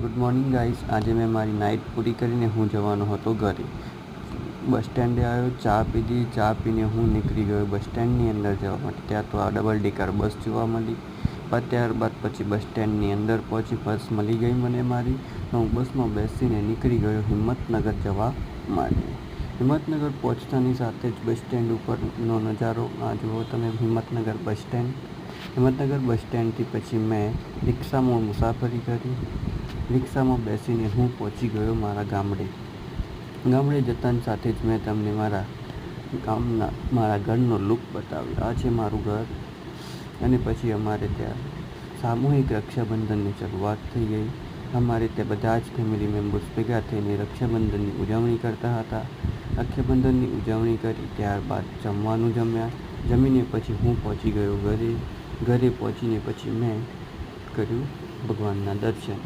Good morning guys. આજે મેં મારી નાઇટ પૂરી કરીને હું જવાનો હતો ઘરે. બસ સ્ટેન્ડે આવ્યો, ચા પીધી. ચા પીને હું નીકળી ગયો બસ સ્ટેન્ડની અંદર જવા માટે. ત્યાં તો આ ડબલ ડેકર બસ જોવા મળી. ત્યારબાદ પછી બસ સ્ટેન્ડની અંદર પહોંચી, બસ મળી ગઈ મને મારી. તો હું બસમાં બેસીને નીકળી ગયો હિંમતનગર જવા માટે. હિંમતનગર પહોંચતાની સાથે જ બસ સ્ટેન્ડ ઉપરનો નજારો આ જુઓ તમે. Himmatnagar bus stand. Himmatnagar bus સ્ટેન્ડથી પછી મેં રિક્ષામાં મુસાફરી કરી. રિક્ષામાં બેસીને હું પહોંચી ગયો મારા ગામડે. ગામડે જતાની સાથે જ મેં તમને મારા ઘરનો લુક બતાવ્યો. આ છે મારું ઘર. અને પછી અમારે ત્યાં સામૂહિક રક્ષાબંધનની શરૂઆત થઈ ગઈ. અમારે ત્યાં બધા જ ફેમિલી મેમ્બર્સ ભેગા થઈને રક્ષાબંધનની ઉજવણી કરતા હતા. રક્ષાબંધનની ઉજવણી કરી ત્યારબાદ જમવાનું જમ્યા. જમીને પછી હું પહોંચી ગયો ઘરે. ઘરે પહોંચીને પછી મેં કર્યું ભગવાનના દર્શન.